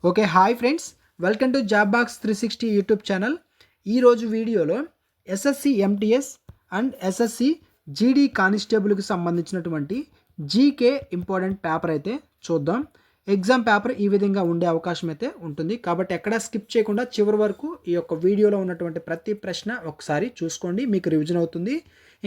Okay, hi friends, welcome to job box 360 YouTube channel. ఈరోజు వీడియోలో SSC MTS and SSC GD కానిస్టేబుల్కి సంబంధించినటువంటి GK important paper అయితే చూద్దాం. Exam paper ఈ విధంగా ఉండే అవకాశం అయితే ఉంటుంది కాబట్టి ఎక్కడా స్కిప్ చేయకుండా చివరి వరకు ఈ యొక్క వీడియోలో ఉన్నటువంటి ప్రతి ప్రశ్న ఒకసారి చూసుకోండి, మీకు రివిజన్ అవుతుంది.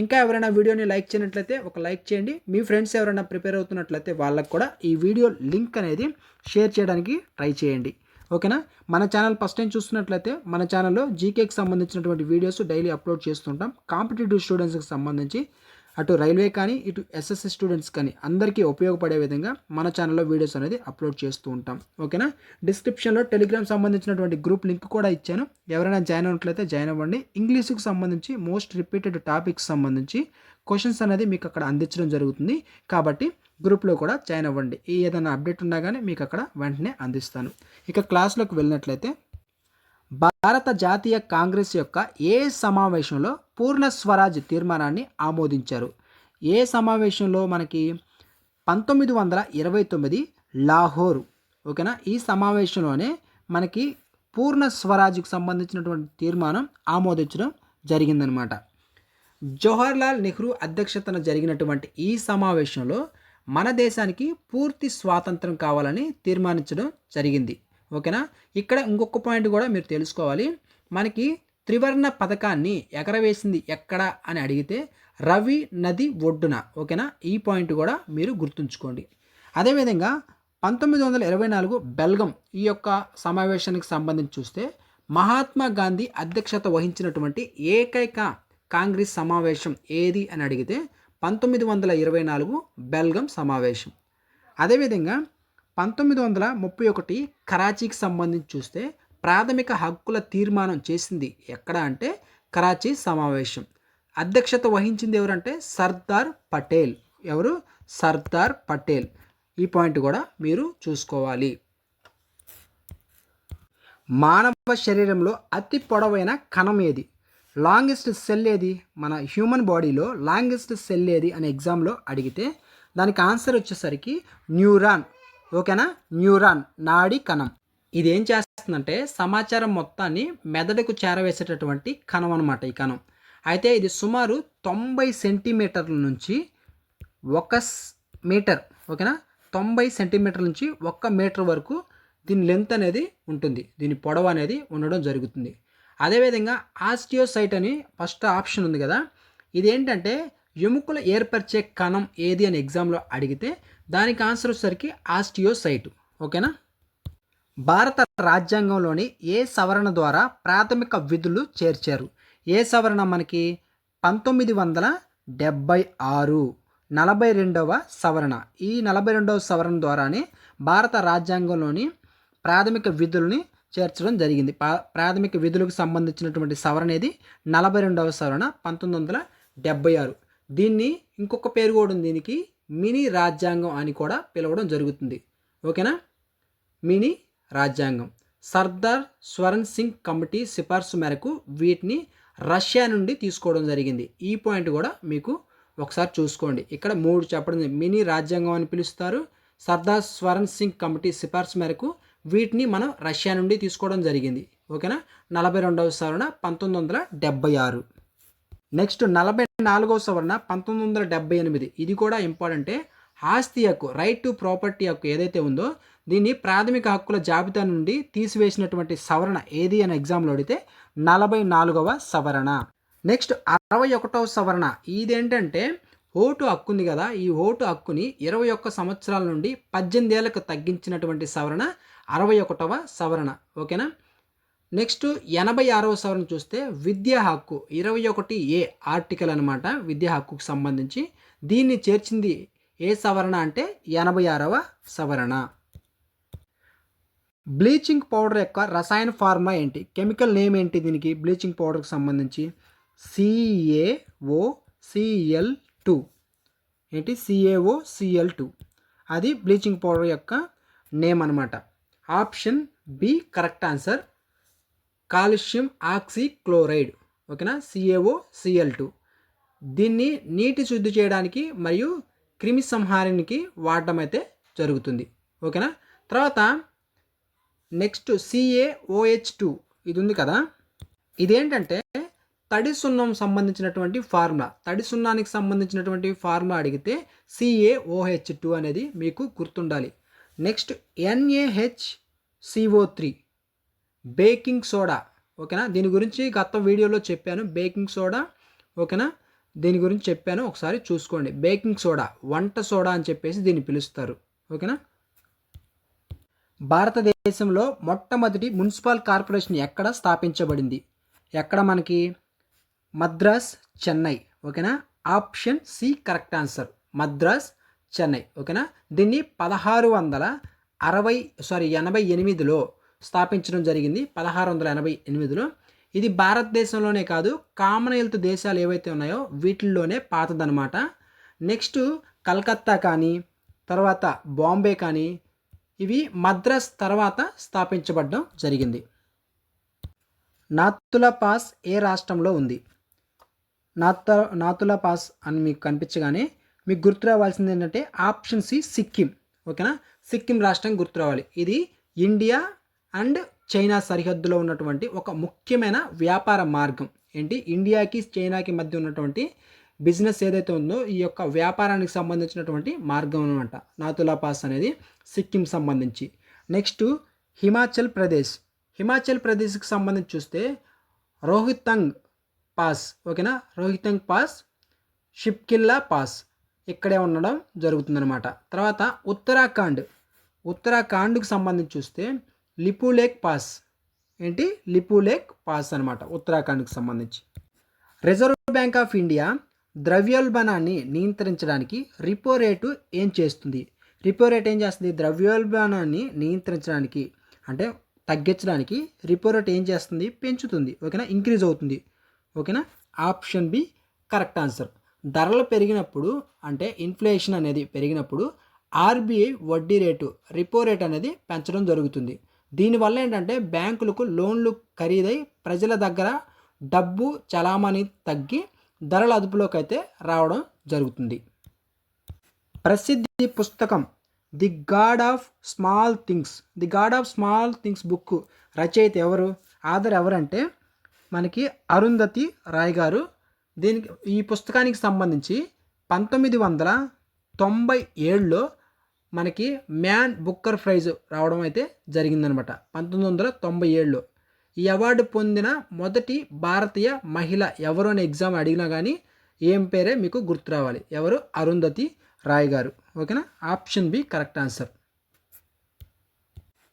ఇంకా ఎవరైనా వీడియోని లైక్ చేయనట్లయితే ఒక లైక్ చేయండి. మీ ఫ్రెండ్స్ ఎవరైనా ప్రిపేర్ అవుతున్నట్లయితే వాళ్ళకు కూడా ఈ వీడియో లింక్ అనేది షేర్ చేయడానికి ట్రై చేయండి. ఓకేనా? మన ఛానల్ ఫస్ట్ టైం చూస్తున్నట్లయితే మన ఛానల్లో జీకేకి సంబంధించినటువంటి వీడియోస్ డైలీ అప్లోడ్ చేస్తుంటాం. కాంపిటేటివ్ స్టూడెంట్స్కి సంబంధించి అటు రైల్వే కానీ ఇటు ఎస్ఎస్సి స్టూడెంట్స్ కానీ అందరికీ ఉపయోగపడే విధంగా మన ఛానల్లో వీడియోస్ అనేది అప్లోడ్ చేస్తూ ఉంటాం. ఓకేనా? డిస్క్రిప్షన్లో టెలిగ్రామ్ సంబంధించినటువంటి గ్రూప్ లింక్ కూడా ఇచ్చాను. ఎవరైనా జాయిన్ అయినట్లయితే జాయిన్ అవ్వండి. ఇంగ్లీష్కి సంబంధించి మోస్ట్ రిపీటెడ్ టాపిక్స్ సంబంధించి క్వశ్చన్స్ అనేది మీకు అక్కడ అందించడం జరుగుతుంది కాబట్టి గ్రూప్లో కూడా జాయిన్ అవ్వండి. ఏదైనా అప్డేట్ ఉన్నా కానీ మీకు అక్కడ వెంటనే అందిస్తాను. ఇక క్లాస్లోకి వెళ్ళినట్లయితే భారత జాతీయ కాంగ్రెస్ యొక్క ఏ సమావేశంలో పూర్ణ స్వరాజ్ తీర్మానాన్ని ఆమోదించారు? ఏ సమావేశంలో? మనకి 1929 లాహోర్. ఓకేనా? ఈ సమావేశంలోనే మనకి పూర్ణ స్వరాజ్కి సంబంధించినటువంటి తీర్మానం ఆమోదించడం జరిగిందనమాట. జవహర్లాల్ నెహ్రూ అధ్యక్షతన జరిగినటువంటి ఈ సమావేశంలో మన దేశానికి పూర్తి స్వాతంత్రం కావాలని తీర్మానించడం జరిగింది. ఓకేనా? ఇక్కడ ఇంకొక పాయింట్ కూడా మీరు తెలుసుకోవాలి. మనకి త్రివర్ణ పథకాన్ని ఎగరవేసింది ఎక్కడ అని అడిగితే రవి నది ఒడ్డున. ఓకేనా? ఈ పాయింట్ కూడా మీరు గుర్తుంచుకోండి. అదేవిధంగా 1924 బెల్గం ఈ యొక్క సమావేశానికి సంబంధించి చూస్తే మహాత్మా గాంధీ అధ్యక్షత వహించినటువంటి ఏకైక కాంగ్రెస్ సమావేశం ఏది అని అడిగితే 1924 బెల్గం సమావేశం. అదేవిధంగా 1931 కరాచీకి సంబంధించి చూస్తే ప్రాథమిక హక్కుల తీర్మానం చేసింది ఎక్కడ అంటే కరాచీ సమావేశం. అధ్యక్షత వహించింది ఎవరంటే సర్దార్ పటేల్. ఎవరు? సర్దార్ పటేల్. ఈ పాయింట్ కూడా మీరు చూసుకోవాలి. మానవ శరీరంలో అతి పొడవైన కణం ఏది? లాంగెస్ట్ సెల్ ఏది? మన హ్యూమన్ బాడీలో లాంగెస్ట్ సెల్ ఏది అని ఎగ్జామ్లో అడిగితే దానికి ఆన్సర్ వచ్చేసరికి న్యూరాన్. ఓకేనా? న్యూరాన్, నాడీ కణం. ఇది ఏం చేస్తుందంటే సమాచారం మొత్తాన్ని మెదడుకు చేరవేసేటటువంటి కణం అనమాట ఈ కణం. అయితే ఇది సుమారు 90 సెంటీమీటర్ల నుంచి 1 మీటర్. ఓకేనా? 90 సెంటీమీటర్ల నుంచి 1 మీటర్ వరకు దీని లెంత్ అనేది ఉంటుంది, దీని పొడవు అనేది ఉండడం జరుగుతుంది. అదేవిధంగా ఆస్టియోసైట్ అని ఫస్ట్ ఆప్షన్ ఉంది కదా, ఇదేంటంటే ఎముకలు ఏర్పరిచే కణం ఏది అని ఎగ్జామ్లో అడిగితే దానికి ఆన్సర్ వచ్చేసరికి ఆస్టియోసైట్. ఓకేనా? భారత రాజ్యాంగంలోని ఏ సవరణ ద్వారా ప్రాథమిక విధులు చేర్చారు? ఏ సవరణ? మనకి 1976 42వ సవరణ. ఈ 42వ సవరణ ద్వారానే భారత రాజ్యాంగంలోని ప్రాథమిక విధుల్ని చేర్చడం జరిగింది. ప్రాథమిక విధులకు సంబంధించినటువంటి సవరణ ఏది? 42వ సవరణ 1976. దీన్ని ఇంకొక పేరు కూడా ఉంది, దీనికి మినీ రాజ్యాంగం అని కూడా పిలవడం జరుగుతుంది. ఓకేనా? మినీ రాజ్యాంగం. సర్దార్ స్వరణ్ సింగ్ కమిటీ సిఫార్సు మేరకు వీటిని రష్యా నుండి తీసుకోవడం జరిగింది. ఈ పాయింట్ కూడా మీకు ఒకసారి చూసుకోండి. ఇక్కడ 3 చెప్పడం. మినీ రాజ్యాంగం అని పిలుస్తారు. సర్దార్ స్వరణ్ సింగ్ కమిటీ సిఫార్సు మేరకు వీటిని మనం రష్యా నుండి తీసుకోవడం జరిగింది. ఓకేనా? 42వ సవరణ 1976. నెక్స్ట్ 44వ సవరణ 1978. ఇది కూడా ఇంపార్టెంటే. ఆస్తి హక్కు, రైట్ టు ప్రాపర్టీ హక్కు ఏదైతే ఉందో దీన్ని ప్రాథమిక హక్కుల జాబితా నుండి తీసివేసినటువంటి సవరణ ఏది అని ఎగ్జామ్లో అడిగితే 44వ సవరణ. నెక్స్ట్ 61వ సవరణ. ఇదేంటంటే ఓటు హక్కు ఉంది కదా, ఈ ఓటు హక్కుని 21 సంవత్సరాల నుండి 18 ఏళ్లకు తగ్గించినటువంటి సవరణ 61వ సవరణ. ఓకేనా? నెక్స్ట్ 86వ సవరణ చూస్తే విద్యా హక్కు 21A ఆర్టికల్ అనమాట. విద్యా హక్కుకు సంబంధించి దీన్ని చేర్చింది ఏ సవరణ అంటే 86వ సవరణ. బ్లీచింగ్ పౌడర్ యొక్క రసాయన ఫార్ములా ఏంటి? కెమికల్ నేమ్ ఏంటి దీనికి? బ్లీచింగ్ పౌడర్కి సంబంధించి CaOCl2. ఏంటి? CaOCl2. అది బ్లీచింగ్ పౌడర్ యొక్క నేమ్ అనమాట. Option B correct answer. Calcium oxychloride. ఓకేనా? CaOCl2. దీన్ని నీటి శుద్ధి చేయడానికి మరియు క్రిమి సంహారానికి వాడడం అయితే జరుగుతుంది. ఓకేనా? తర్వాత నెక్స్ట్ CaOH2 ఇది ఉంది కదా, ఇదేంటంటే తడి సున్నం సంబంధించినటువంటి ఫార్ములా. తడి సున్నానికి సంబంధించినటువంటి ఫార్ములా అడిగితే CaOH2 అనేది మీకు గుర్తుండాలి. Next NaHCO3 baking soda. ఓకేనా, దీని గురించి గత వీడియోలో చెప్పాను. బేకింగ్ సోడా, ఓకేనా, దీని గురించి చెప్పాను, ఒకసారి చూసుకోండి. బేకింగ్ సోడా, వంట సోడా అని చెప్పేసి దీన్ని పిలుస్తారు. ఓకేనా. భారతదేశంలో మొట్టమొదటి మున్సిపల్ కార్పొరేషన్ ఎక్కడ స్థాపించబడింది? ఎక్కడ మనకి? మద్రాస్, చెన్నై. ఓకేనా, option C correct answer. Madras, Chennai. ఓకేనా, దీన్ని 1688లో స్థాపించడం జరిగింది. 1688లో. ఇది భారతదేశంలోనే కాదు, కామన్వెల్త్ దేశాలు ఏవైతే ఉన్నాయో వీటిల్లోనే పాతదనమాట. నెక్స్ట్ కలకత్తా కానీ, తర్వాత బాంబే కానీ, ఇవి మద్రాస్ తర్వాత స్థాపించబడడం జరిగింది. నాతులా పాస్ ఏ రాష్ట్రంలో ఉంది? నాతులా పాస్ అని మీకు కనిపించగానే మీకు గుర్తు రావాల్సింది ఏంటంటే ఆప్షన్ సి సిక్కిం. ఓకేనా, సిక్కిం రాష్ట్రం గుర్తు రావాలి. ఇది ఇండియా అండ్ చైనా సరిహద్దులో ఉన్నటువంటి ఒక ముఖ్యమైన వ్యాపార మార్గం. ఏంటి? ఇండియాకి చైనాకి మధ్య ఉన్నటువంటి బిజినెస్ ఏదైతే ఉందో ఈ యొక్క వ్యాపారానికి సంబంధించినటువంటి మార్గం అనమాట నాతులా పాస్ అనేది, సిక్కిం సంబంధించి. నెక్స్ట్ హిమాచల్ ప్రదేశ్కి సంబంధించి చూస్తే రోహ్తంగ్ పాస్. ఓకేనా, రోహ్తంగ్ పాస్, షిప్కిల్లా పాస్ ఇక్కడే ఉండడం జరుగుతుందన్నమాట. తర్వాత ఉత్తరాఖండ్కి సంబంధించి చూస్తే లిపులేక్ పాస్. ఏంటి? లిపులేక్ పాస్ అనమాట ఉత్తరాఖండ్కి సంబంధించి. రిజర్వ్ బ్యాంక్ ఆఫ్ ఇండియా ద్రవ్యోల్బణాన్ని నియంత్రించడానికి రిపో రేటు ఏం చేస్తుంది? రిపో రేట్ ఏం చేస్తుంది? ద్రవ్యోల్బణాన్ని నియంత్రించడానికి అంటే తగ్గించడానికి రిపో రేట్ ఏం చేస్తుంది? పెంచుతుంది. ఓకేనా, ఇంక్రీజ్ అవుతుంది. ఓకేనా, ఆప్షన్ బి కరెక్ట్ ఆన్సర్. ధరలు పెరిగినప్పుడు అంటే ఇన్ఫ్లేషన్ అనేది పెరిగినప్పుడు ఆర్బీఐ వడ్డీ రేటు, రిపో రేట్ అనేది పెంచడం జరుగుతుంది. దీనివల్ల ఏంటంటే బ్యాంకులకు లోన్లు ఖరీదై ప్రజల దగ్గర డబ్బు చలామణి తగ్గి ధరల అదుపులోకి అయితే రావడం జరుగుతుంది. ప్రసిద్ధి పుస్తకం the God of small things book రచయిత ఎవరు? ఆథర్ ఎవరంటే మనకి అరుంధతి రాయ్ గారు. ఈ పుస్తకానికి సంబంధించి 1997లో మనకి మ్యాన్ బుక్కర్ ప్రైజ్ రావడం అయితే జరిగిందనమాట. 1997లో ఈ అవార్డు పొందిన మొదటి భారతీయ మహిళ ఎవరు అనే ఎగ్జామ్ అడిగినా కానీ ఏం పేరే మీకు గుర్తు రావాలి. ఎవరు? అరుంధతి రాయ్ గారు. ఓకేనా, ఆప్షన్ బి కరెక్ట్ ఆన్సర్.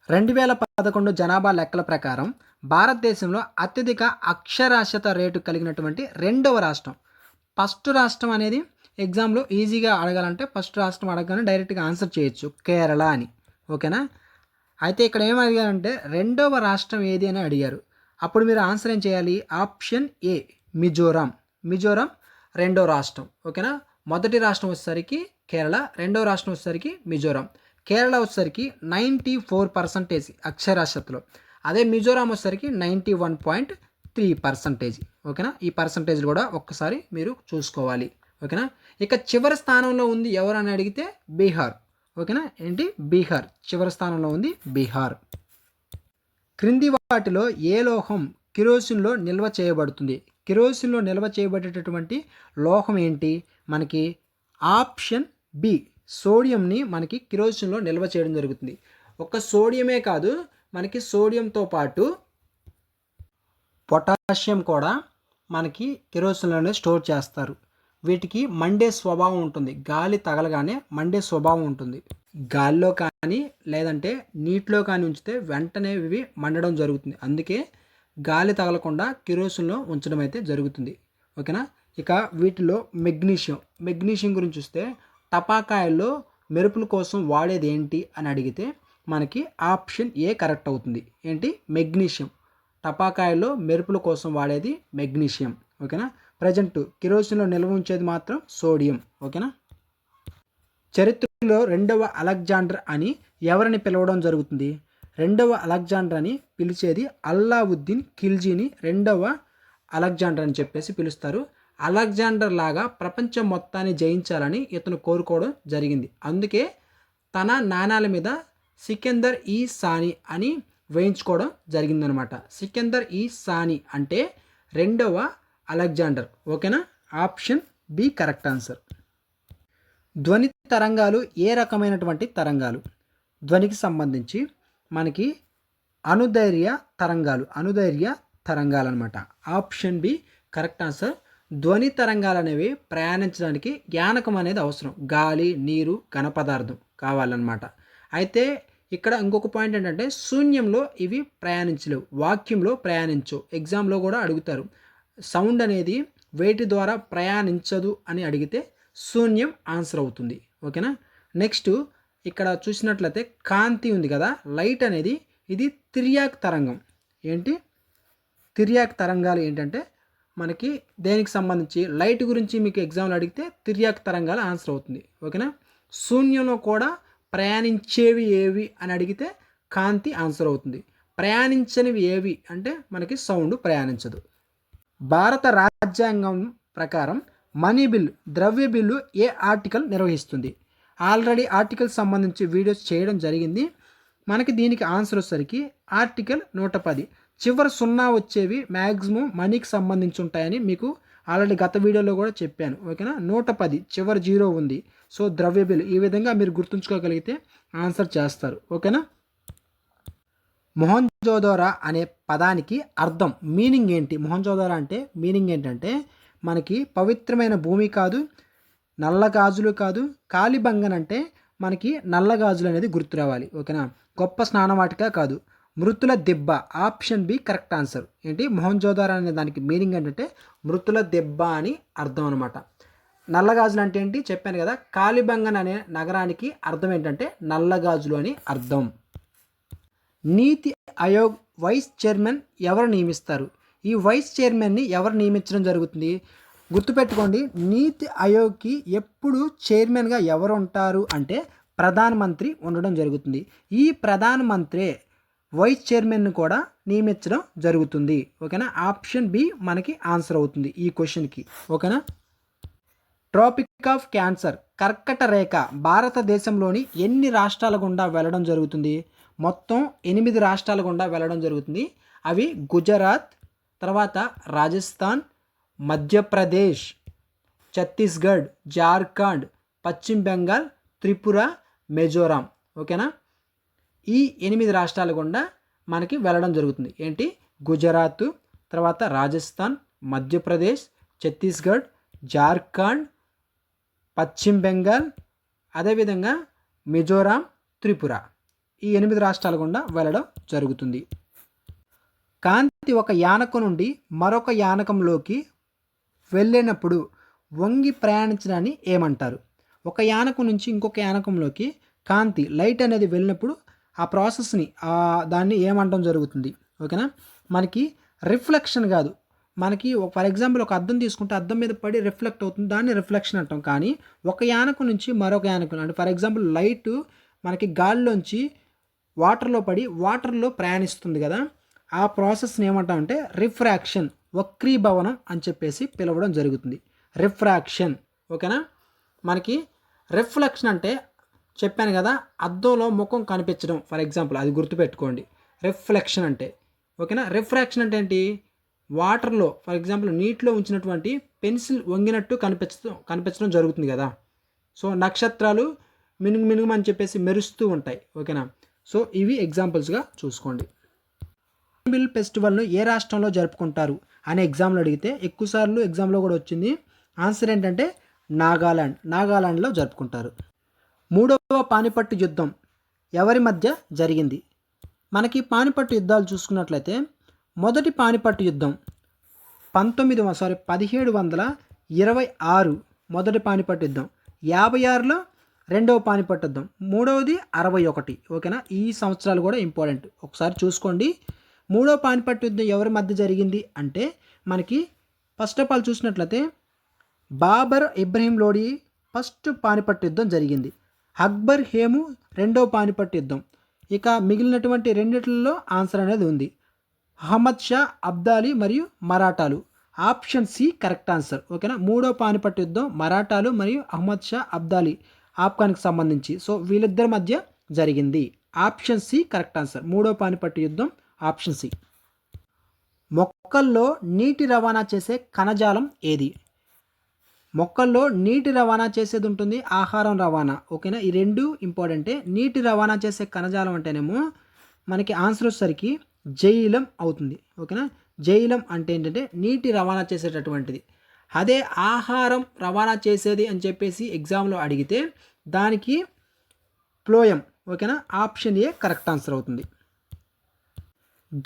2011 జనాభా లెక్కల ప్రకారం భారతదేశంలో అత్యధిక అక్షరాస్యత రేటు కలిగినటువంటి రెండవ రాష్ట్రం. ఫస్ట్ రాష్ట్రం అనేది ఎగ్జామ్లో ఈజీగా అడగాలంటే ఫస్ట్ రాష్ట్రం అడగగానే డైరెక్ట్గా ఆన్సర్ చేయొచ్చు, కేరళ అని. ఓకేనా, అయితే ఇక్కడ ఏం అడిగారంటే రెండవ రాష్ట్రం ఏది అని అడిగారు. అప్పుడు మీరు ఆన్సర్ ఏం చేయాలి? ఆప్షన్ ఏ మిజోరాం రెండో రాష్ట్రం. ఓకేనా, మొదటి రాష్ట్రం వచ్చేసరికి కేరళ, రెండవ రాష్ట్రం వచ్చేసరికి మిజోరాం. కేరళ వచ్చేసరికి 94% అక్షరాస్యతలో, అదే మిజోరాం వచ్చేసరికి 91.3%. ఓకేనా, ఈ పర్సంటేజ్లు కూడా ఒక్కసారి మీరు చూసుకోవాలి. ఓకేనా, ఇక చివరి స్థానంలో ఉంది ఎవరు అని అడిగితే బీహార్. ఓకేనా, ఏంటి? బీహార్ చివరి స్థానంలో ఉంది, బీహార్. క్రింది వాటిలో ఏ లోహం కిరోసిన్లో నిల్వ చేయబడుతుంది? కిరోసిన్లో నిల్వ చేయబడేటటువంటి లోహం ఏంటి? మనకి ఆప్షన్ బి సోడియంని మనకి కిరోసిన్లో నిల్వ చేయడం జరుగుతుంది. ఒక్క సోడియమే కాదు, మనకి సోడియంతో పాటు పొటాషియం కూడా మనకి కిరోసిన్లోనే స్టోర్ చేస్తారు. వీటికి మండే స్వభావం ఉంటుంది. గాలి తగలగానే మండే స్వభావం ఉంటుంది. గాలిలో కానీ లేదంటే నీటిలో కానీ ఉంచితే వెంటనే ఇవి మండడం జరుగుతుంది. అందుకే గాలి తగలకుండా కిరోసిన్లో ఉంచడం అయితే జరుగుతుంది. ఓకేనా, ఇక వీటిలో మెగ్నీషియం గురించి చూస్తే టపాకాయల్లో మెరుపుల కోసం వాడేది ఏంటి అని అడిగితే మనకి ఆప్షన్ ఏ కరెక్ట్ అవుతుంది. ఏంటి? మెగ్నీషియం. టపాకాయల్లో మెరుపుల కోసం వాడేది మెగ్నీషియం. ఓకేనా, ప్రజెంట్ కిరోసిన్లో నిల్వ ఉంచేది మాత్రం సోడియం. ఓకేనా, చరిత్రలో రెండవ అలెగ్జాండర్ అని ఎవరిని పిలవడం జరుగుతుంది? రెండవ అలెగ్జాండర్ అని పిలిచేది అల్లావుద్దీన్ ఖిల్జీని రెండవ అలెగ్జాండర్ అని చెప్పేసి పిలుస్తారు. అలెగ్జాండర్ లాగా ప్రపంచం మొత్తాన్ని జయించాలని ఇతను కోరుకోవడం జరిగింది. అందుకే తన నాణాల మీద సికందర్ ఈ సాని అని వేయించుకోవడం జరిగిందనమాట. సికందర్ ఈ సాని అంటే రెండవ అలెగ్జాండర్. ఓకేనా, ఆప్షన్ బి కరెక్ట్ ఆన్సర్. ధ్వని తరంగాలు ఏ రకమైనటువంటి తరంగాలు? ధ్వనికి సంబంధించి మనకి అనుదైర్య తరంగాలు అనమాట. Option B correct answer. ధ్వని తరంగాలు అనేవి ప్రయాణించడానికి యానకం అనేది అవసరం. గాలి, నీరు, ఘనపదార్థం కావాలన్నమాట. అయితే ఇక్కడ ఇంకొక పాయింట్ ఏంటంటే శూన్యంలో ఇవి ప్రయాణించలేవు, వాక్యంలో ప్రయాణించవు. ఎగ్జామ్లో కూడా అడుగుతారు సౌండ్ అనేది వేటి ద్వారా ప్రయాణించదు అని అడిగితే శూన్యం ఆన్సర్ అవుతుంది. ఓకేనా. నెక్స్ట్ ఇక్కడ చూసినట్లయితే కాంతి ఉంది కదా, లైట్ అనేది ఇది తిర్యాక్ తరంగం. ఏంటి తిర్యాక్ తరంగాలు ఏంటంటే మనకి దేనికి సంబంధించి లైట్ గురించి మీకు ఎగ్జామ్లో అడిగితే తిర్యాక్ తరంగాలు ఆన్సర్ అవుతుంది. ఓకేనా. శూన్యంలో కూడా ప్రయాణించేవి ఏవి అని అడిగితే కాంతి ఆన్సర్ అవుతుంది. ప్రయాణించనివి ఏవి అంటే మనకి సౌండ్ ప్రయాణించదు. భారత రాజ్యాంగం ప్రకారం మనీ బిల్, ద్రవ్య బిల్లు ఏ ఆర్టికల్ నిర్వహిస్తుంది? ఆల్రెడీ ఆర్టికల్ సంబంధించి వీడియోస్ చేయడం జరిగింది. మనకి దీనికి ఆన్సర్ వచ్చేసరికి ఆర్టికల్ 110. చివరి 0 వచ్చేవి మ్యాక్సిమం మనీకి సంబంధించి ఉంటాయని మీకు ఆల్రెడీ గత వీడియోలో కూడా చెప్పాను. ఓకేనా. 110 చివరి 0 ఉంది. సో ద్రవ్య బిల్లు ఈ విధంగా మీరు గుర్తుంచుకోగలిగితే ఆన్సర్ చేస్తారు. ఓకేనా. మొహంజోదారో అనే పదానికి అర్థం, మీనింగ్ ఏంటి? మొహంజోదారో అంటే మీనింగ్ ఏంటంటే మనకి పవిత్రమైన భూమి కాదు, నల్ల గాజులు కాదు, కాలిబంగన్ అంటే మనకి నల్ల గాజులు అనేది గుర్తు రావాలి. ఓకేనా. గొప్ప స్నానవాటిక కాదు, మృతుల దెబ్బ. Option B correct answer. ఏంటి మొహంజోదారో అనే దానికి మీనింగ్ ఏంటంటే మృతుల దెబ్బ అని అర్థం అనమాట. నల్లగాజులు అంటే ఏంటి చెప్పాను కదా. కాలిబంగన్ అనే నగరానికి అర్థం ఏంటంటే నల్లగాజులు అని అర్థం. నీతి ఆయోగ్ వైస్ చైర్మన్ ఎవరు నియమిస్తారు? ఈ వైస్ చైర్మన్ని ఎవరు నియమించడం జరుగుతుంది? గుర్తుపెట్టుకోండి, నీతి ఆయోగ్కి ఎప్పుడు చైర్మన్గా ఎవరు ఉంటారు అంటే ప్రధానమంత్రి ఉండడం జరుగుతుంది. ఈ ప్రధానమంత్రి వైస్ చైర్మన్ను కూడా నియమించడం జరుగుతుంది. ఓకేనా. ఆప్షన్ బి మనకి ఆన్సర్ అవుతుంది ఈ క్వశ్చన్కి. ఓకేనా. ట్రాపిక్ ఆఫ్ క్యాన్సర్, కర్కట రేఖ భారతదేశంలోని ఎన్ని రాష్ట్రాల గుండా వెళ్ళడం జరుగుతుంది? మొత్తం 8 రాష్ట్రాల గుండా వెళ్ళడం జరుగుతుంది. అవి గుజరాత్, తర్వాత రాజస్థాన్, మధ్యప్రదేశ్, ఛత్తీస్గఢ్, జార్ఖండ్, పశ్చిమ బెంగాల్, త్రిపుర, మిజోరాం. ఓకేనా. ఈ 8 రాష్ట్రాల గుండా మనకి వెళ్ళడం జరుగుతుంది. ఏంటి గుజరాత్, తర్వాత రాజస్థాన్, మధ్యప్రదేశ్, ఛత్తీస్గఢ్, జార్ఖండ్, పశ్చిమ బెంగాల్, అదేవిధంగా మిజోరాం, త్రిపుర. ఈ 8 రాష్ట్రాల గుండా వెళ్ళడం జరుగుతుంది. కాంతి ఒక యానకం నుండి మరొక యానకంలోకి వెళ్ళినప్పుడు వంగి ప్రయాణించడాన్ని ఏమంటారు? ఒక యానకం నుంచి ఇంకొక యానకంలోకి కాంతి లైట్ అనేది వెళ్ళినప్పుడు ఆ ప్రాసెస్ని దాన్ని ఏమంటం జరుగుతుంది? ఓకేనా. మనకి రిఫ్లెక్షన్ కాదు, మనకి ఫర్ ఎగ్జాంపుల్ ఒక అద్దం తీసుకుంటే అద్దం మీద పడి రిఫ్లెక్ట్ అవుతుంది, దాన్ని రిఫ్లెక్షన్ అంటాం. కానీ ఒక యానకం నుంచి మరొక యానకం అంటే ఫర్ ఎగ్జాంపుల్ లైట్ మనకి గాలిలోంచి వాటర్లో పడి వాటర్లో ప్రయాణిస్తుంది కదా, ఆ ప్రాసెస్ని ఏమంటామంటే రిఫ్రాక్షన్, వక్రీభవనం అని చెప్పేసి పిలవడం జరుగుతుంది. రిఫ్రాక్షన్. ఓకేనా. మనకి రిఫ్లెక్షన్ అంటే చెప్పాను కదా, అద్దంలో ముఖం కనిపించడం ఫర్ ఎగ్జాంపుల్, అది గుర్తుపెట్టుకోండి రిఫ్లెక్షన్ అంటే. ఓకేనా. రిఫ్రాక్షన్ అంటే ఏంటి? వాటర్లో ఫర్ ఎగ్జాంపుల్ నీటిలో ఉంచినటువంటి పెన్సిల్ వంగినట్టు కనిపించడం జరుగుతుంది కదా. సో నక్షత్రాలు మినుగు అని చెప్పేసి మెరుస్తూ ఉంటాయి. ఓకేనా. సో ఇవి ఎగ్జాంపుల్స్గా చూసుకోండి. హార్న్బిల్ ఫెస్టివల్ను ఏ రాష్ట్రంలో జరుపుకుంటారు అనే ఎగ్జామ్లో అడిగితే ఎక్కువసార్లు ఎగ్జామ్లో కూడా వచ్చింది. ఆన్సర్ ఏంటంటే నాగాలాండ్లో జరుపుకుంటారు. 3వ పానిపట్టు యుద్ధం ఎవరి మధ్య జరిగింది? మనకి పానిపట్టు యుద్ధాలు చూసుకున్నట్లయితే మొదటి పానిపట్టు యుద్ధం 1726 మొదటి పానిపట్టు యుద్ధం, 56లో రెండవ పానిపట్టు యుద్ధం, మూడవది 61. ఓకేనా. ఈ సంవత్సరాలు కూడా ఇంపార్టెంట్, ఒకసారి చూసుకోండి. 3వ పానిపట్టు యుద్ధం ఎవరి మధ్య జరిగింది అంటే మనకి ఫస్ట్ ఆఫ్ ఆల్ చూసినట్లయితే బాబర్ ఇబ్రహీం లోడి ఫస్ట్ పానిపట్టు యుద్ధం జరిగింది. అక్బర్ హేము రెండవ పానిపట్టు యుద్ధం. ఇక మిగిలినటువంటి రెండిట్లలో ఆన్సర్ అనేది ఉంది. అహ్మద్ షా, అబ్దాలి మరియు మరాఠాలు. Option C correct answer. ఓకేనా. 3వ పానిపట్టు యుద్ధం మరాఠాలు మరియు అహ్మద్ షా, అబ్దాలి ఆఫ్ఘన్కి సంబంధించి. సో వీళ్ళిద్దరి మధ్య జరిగింది. Option C correct answer. మూడో పానిపట్టు యుద్ధం ఆప్షన్ సి. మొక్కల్లో నీటి రవాణా చేసే కణజాలం ఏది? మొక్కల్లో నీటి రవాణా చేసేది ఉంటుంది, ఆహారం రవాణా. ఓకేనా, ఈ రెండు ఇంపార్టెంటే. నీటి రవాణా చేసే కణజాలం అంటేనేమో మనకి ఆన్సర్ వచ్చేసరికి జైలం అవుతుంది. ఓకేనా, జైలం అంటే ఏంటంటే నీటి రవాణా చేసేటటువంటిది. అదే ఆహారం రవాణా చేసేది అని చెప్పేసి ఎగ్జామ్లో అడిగితే దానికి ఫ్లోయం. ఓకేనా, ఆప్షన్ ఏ కరెక్ట్ ఆన్సర్ అవుతుంది.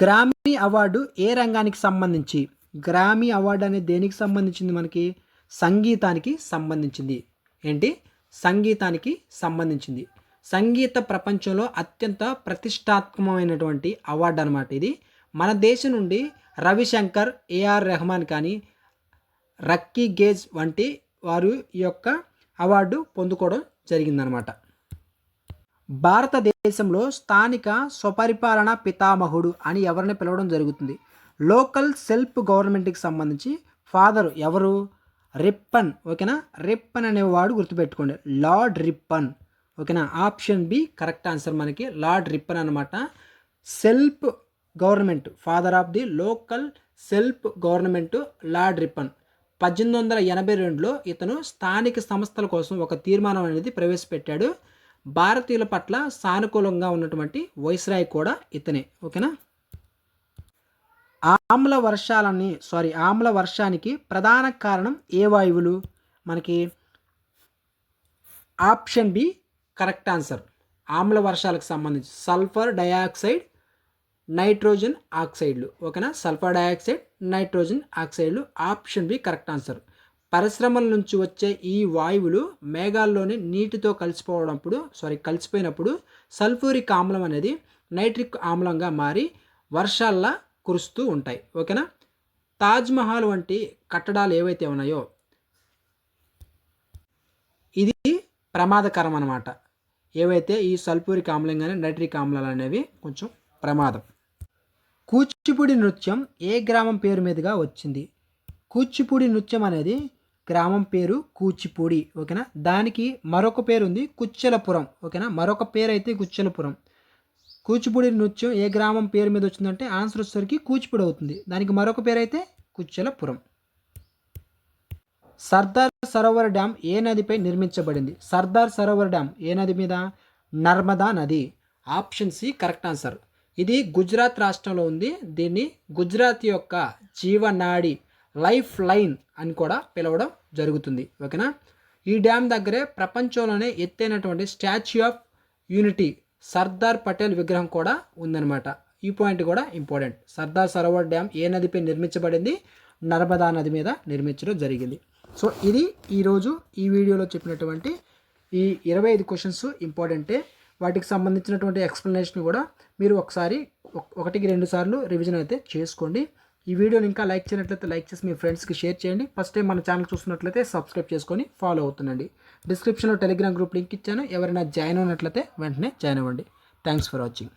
గ్రామీ అవార్డు ఏ రంగానికి సంబంధించి? గ్రామీ అవార్డు అనేది దేనికి సంబంధించింది? మనకి సంగీతానికి సంబంధించింది. ఏంటి? సంగీతానికి సంబంధించింది. సంగీత ప్రపంచంలో అత్యంత ప్రతిష్టాత్మకమైనటువంటి అవార్డు అనమాట ఇది. మన దేశం నుండి రవిశంకర్, ఏఆర్ రెహమాన్ కానీ, రక్కీ గేజ్ వంటి వారు ఈ యొక్క అవార్డు పొందుకోవడం జరిగిందనమాట. భారతదేశంలో స్థానిక స్వపరిపాలన పితామహుడు అని ఎవరిని పిలవడం జరుగుతుంది? లోకల్ సెల్ఫ్ గవర్నమెంట్కి సంబంధించి ఫాదర్ ఎవరు? రిప్పన్. ఓకేనా, రిప్పన్ అనేవాడు గుర్తుపెట్టుకోండి, లార్డ్ రిప్పన్. ఓకేనా, ఆప్షన్ బి కరెక్ట్ ఆన్సర్. మనకి లార్డ్ రిప్పన్ అనమాట. Self government, father of the local self government Lord Ripon. 1882లో ఇతను స్థానిక సంస్థల కోసం ఒక తీర్మానం అనేది ప్రవేశపెట్టాడు. భారతీయుల పట్ల సానుకూలంగా ఉన్నటువంటి వైస్రాయ్ కూడా ఇతనే. ఓకేనా, ఆమ్ల వర్షానికి ప్రధాన కారణం ఏ వాయువులు? మనకి ఆప్షన్ బి కరెక్ట్ ఆన్సర్. ఆమ్ల వర్షాలకు సంబంధించి సల్ఫర్ డయాక్సైడ్, నైట్రోజన్ ఆక్సైడ్లు. ఓకేనా, సల్ఫర్ డయాక్సైడ్, నైట్రోజన్ ఆక్సైడ్లు. Option B correct answer. పరిశ్రమల నుంచి వచ్చే ఈ వాయువులు మేఘాల్లోని నీటితో కలిసిపోయినప్పుడు సల్ఫ్యూరిక్ ఆమ్లం అనేది నైట్రిక్ ఆమ్లంగా మారి వర్షాల్లా కురుస్తూ ఉంటాయి. ఓకేనా, తాజ్మహల్ వంటి కట్టడాలు ఏవైతే ఉన్నాయో ఇది ప్రమాదకరం అన్నమాట. ఏవైతే ఈ సల్ఫ్యూరిక్ ఆమ్లం కానీ నైట్రిక్ ఆమ్లాలు అనేవి కొంచెం ప్రమాదం. కూచిపూడి నృత్యం ఏ గ్రామం పేరు మీదుగా వచ్చింది? కూచిపూడి నృత్యం అనేది గ్రామం పేరు కూచిపూడి. ఓకేనా, దానికి మరొక పేరు ఉంది కుచ్చెలపురం. ఓకేనా, మరొక పేరు అయితే కుచ్చెలపురం. కూచిపూడి నృత్యం ఏ గ్రామం పేరు మీద వచ్చిందంటే ఆన్సర్ వచ్చేసరికి కూచిపూడి అవుతుంది. దానికి మరొక పేరు అయితే కుచ్చెలపురం. సర్దార్ సరోవర్ డ్యామ్ ఏ నదిపై నిర్మించబడింది? సర్దార్ సరోవర్ డ్యామ్ ఏ నది మీద? నర్మదా నది. Option C correct answer. ఇది గుజరాత్ రాష్ట్రంలో ఉంది. దీన్ని గుజరాత్ యొక్క జీవనాడి, లైఫ్ లైన్ అని కూడా పిలవడం జరుగుతుంది. ఓకేనా, ఈ డ్యామ్ దగ్గరే ప్రపంచంలోనే ఎత్తైనటువంటి Statue of Unity Sardar Patel విగ్రహం కూడా ఉందన్నమాట. ఈ పాయింట్ కూడా ఇంపార్టెంట్. సర్దార్ సరోవర్ డ్యామ్ ఏ నదిపై నిర్మించబడింది? నర్మదా నది మీద నిర్మించడం జరిగింది. సో ఇది ఈరోజు ఈ వీడియోలో చెప్పినటువంటి ఈ 25 క్వశ్చన్స్ ఇంపార్టెంటే. వాటికి సంబంధించినటువంటి ఎక్స్ప్లెనేషన్ కూడా మీరు ఒకసారి 1-2 సార్లు రివిజన్ అయితే చేసుకోండి. ఈ వీడియోని ఇంకా లైక్ చేయనట్లయితే లైక్ చేసి మీ ఫ్రెండ్స్కి షేర్ చేయండి. ఫస్ట్ టైం మన ఛానల్ చూస్తున్నట్లయితే సబ్స్క్రైబ్ చేసుకొని ఫాలో అవుతుండండి. డిస్క్రిప్షన్లో టెలిగ్రామ్ గ్రూప్ లింక్ ఇచ్చాను. ఎవరైనా జాయిన్ అయినట్లయితే వెంటనే జాయిన్ అవ్వండి. Thanks for watching.